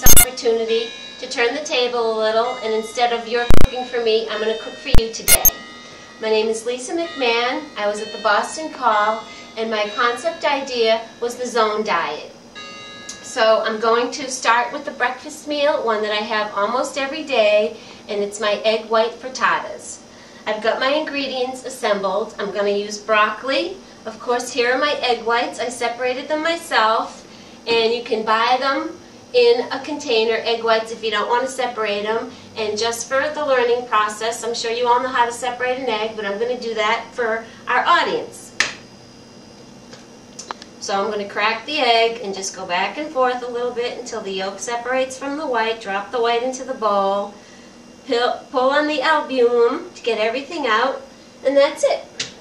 Opportunity to turn the table a little, and instead of your cooking for me, I'm going to cook for you today. My name is Lisa McMahon. I was at the Boston Call, and my concept idea was the Zone diet. So I'm going to start with the breakfast meal, one that I have almost every day, and it's my egg white frittatas. I've got my ingredients assembled. I'm going to use broccoli. Of course, here are my egg whites. I separated them myself, and you can buy them in a container, egg whites, if you don't want to separate them. And just for the learning process, I'm sure you all know how to separate an egg, but I'm going to do that for our audience. So I'm going to crack the egg and just go back and forth a little bit until the yolk separates from the white. Drop the white into the bowl. Pull on the albumin to get everything out, and that's it.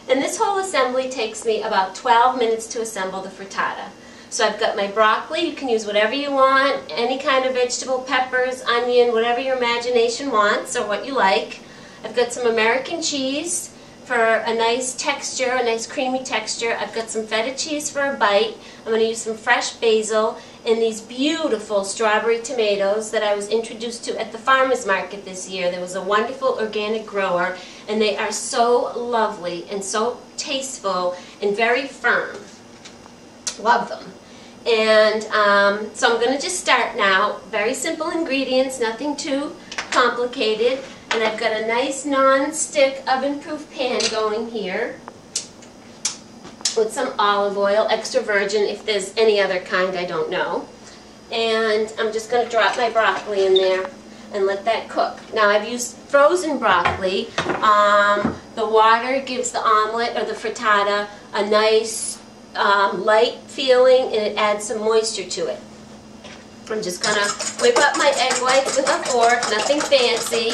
And this whole assembly takes me about 12 minutes to assemble the frittata. So I've got my broccoli. You can use whatever you want, any kind of vegetable, peppers, onion, whatever your imagination wants or what you like. I've got some American cheese for a nice texture, a nice creamy texture. I've got some feta cheese for a bite. I'm going to use some fresh basil and these beautiful strawberry tomatoes that I was introduced to at the farmer's market this year. There was a wonderful organic grower, and they are so lovely and so tasteful and very firm. Love them. And so I'm going to just start now. Very simple ingredients, nothing too complicated. And I've got a nice non-stick oven-proof pan going here with some olive oil, extra virgin. If there's any other kind, I don't know. And I'm just going to drop my broccoli in there and let that cook. Now I've used frozen broccoli. The water gives the omelet or the frittata a nice light feeling, and it adds some moisture to it. I'm just going to whip up my egg whites with a fork, nothing fancy,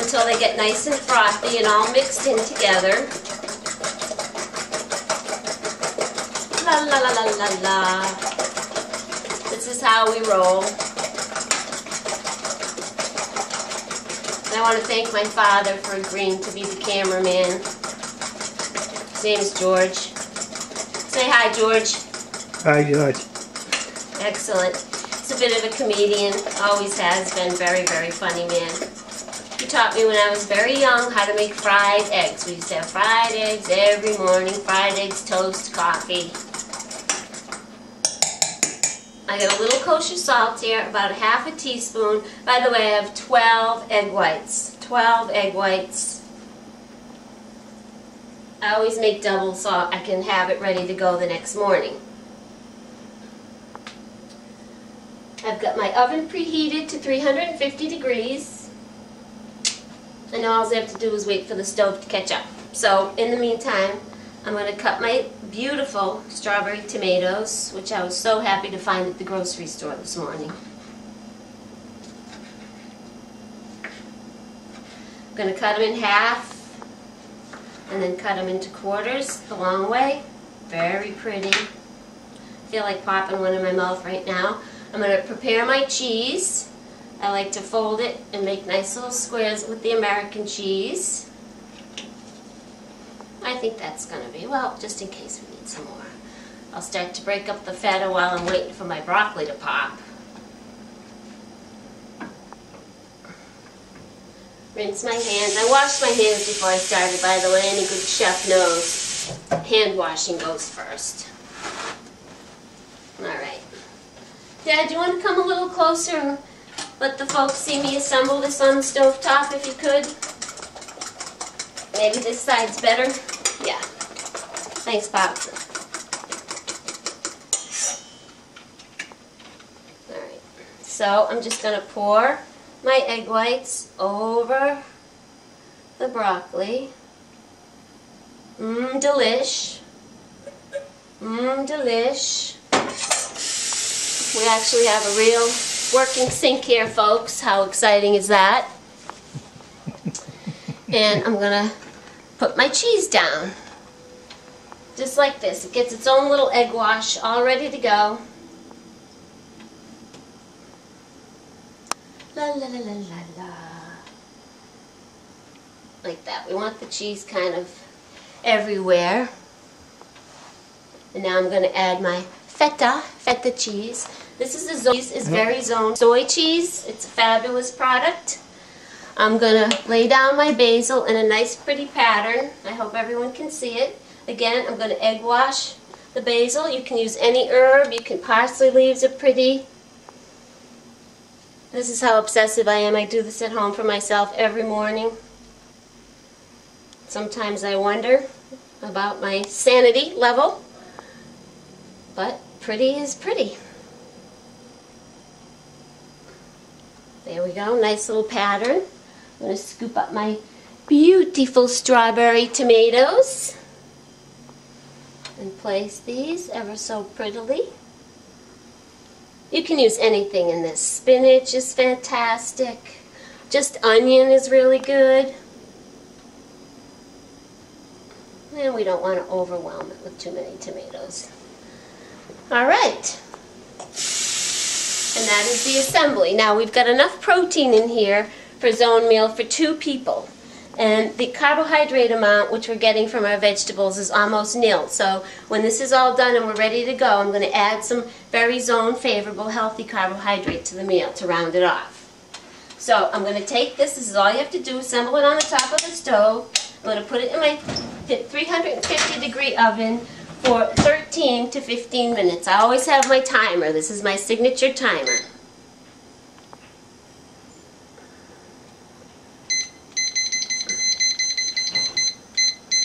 until they get nice and frothy and all mixed in together. La la la la la la. This is how we roll. And I want to thank my father for agreeing to be the cameraman. His name is George. Say hi, George. Hi, George. Excellent. He's a bit of a comedian. Always has been. Very, very funny man. He taught me when I was very young how to make fried eggs. We used to have fried eggs every morning. Fried eggs, toast, coffee. I got a little kosher salt here, about a half a teaspoon. By the way, I have 12 egg whites. 12 egg whites. I always make double so I can have it ready to go the next morning. I've got my oven preheated to 350 degrees. And all I have to do is wait for the stove to catch up. So in the meantime, I'm going to cut my beautiful strawberry tomatoes, which I was so happy to find at the grocery store this morning. I'm going to cut them in half and then cut them into quarters the long way. Very pretty. I feel like popping one in my mouth right now. I'm going to prepare my cheese. I like to fold it and make nice little squares with the American cheese. I think that's going to be, well, just in case we need some more. I'll start to break up the feta while I'm waiting for my broccoli to pop. Rinse my hands. I washed my hands before I started, by the way. Any good chef knows hand washing goes first. Alright. Dad, do you want to come a little closer and let the folks see me assemble this on the stovetop if you could? Maybe this side's better? Yeah. Thanks, Pop. Alright. So I'm just going to pour my egg whites over the broccoli. Delish. Delish. We actually have a real working sink here, folks. How exciting is that? And I'm going to put my cheese down. Just like this. It gets its own little egg wash all ready to go. La la la la la la. Like that. We want the cheese kind of everywhere. And now I'm going to add my feta cheese. This is very Zone soy cheese. It's a fabulous product. I'm going to lay down my basil in a nice pretty pattern. I hope everyone can see it. Again, I'm going to egg wash the basil. You can use any herb. You can parsley leaves are pretty. This is how obsessive I am. I do this at home for myself every morning. Sometimes I wonder about my sanity level, but pretty is pretty. There we go, nice little pattern. I'm going to scoop up my beautiful strawberry tomatoes and place these ever so prettily. You can use anything in this. Spinach is fantastic. Just onion is really good. And we don't want to overwhelm it with too many tomatoes. All right. And that is the assembly. Now we've got enough protein in here for Zone meal for 2 people. And the carbohydrate amount which we're getting from our vegetables is almost nil. So when this is all done and we're ready to go, I'm going to add some very Zone favorable healthy carbohydrate to the meal to round it off. So I'm going to take this. This is all you have to do. Assemble it on the top of the stove. I'm going to put it in my 350 degree oven for 13 to 15 minutes. I always have my timer. This is my signature timer.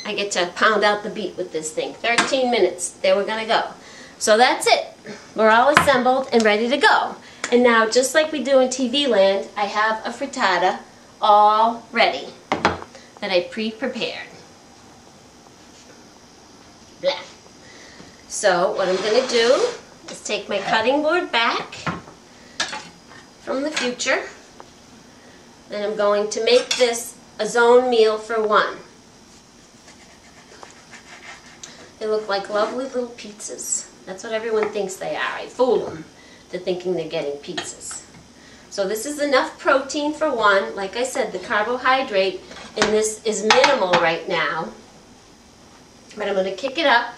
I get to pound out the beat with this thing. 13 minutes. There we're going to go. So that's it. We're all assembled and ready to go. And now, just like we do in TV land, I have a frittata all ready that I pre-prepared. Blah. So what I'm going to do is take my cutting board back from the future, and I'm going to make this a Zone meal for 1. They look like lovely little pizzas. That's what everyone thinks they are. I fool them to thinking they're getting pizzas. So this is enough protein for 1. Like I said, the carbohydrate in this is minimal right now. But I'm going to kick it up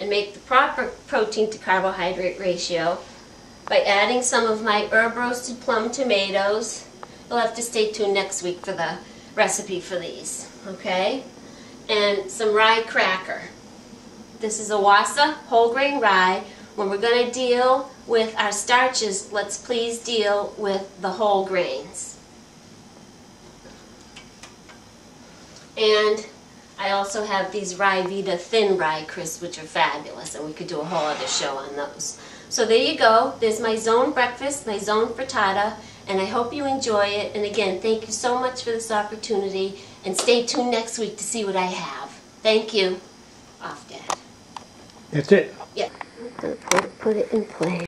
and make the proper protein to carbohydrate ratio by adding some of my herb roasted plum tomatoes. You'll have to stay tuned next week for the recipe for these. Okay? And some rye cracker. This is a Wassa whole grain rye. When we're going to deal with our starches, let's please deal with the whole grains. And I also have these Rye Vita thin rye crisps, which are fabulous, and we could do a whole other show on those. So there you go. There's my Zone breakfast, my Zone frittata, and I hope you enjoy it. And again, thank you so much for this opportunity, and stay tuned next week to see what I have. Thank you. Off, Dad. That's it. Yeah. I'm going to put it in place.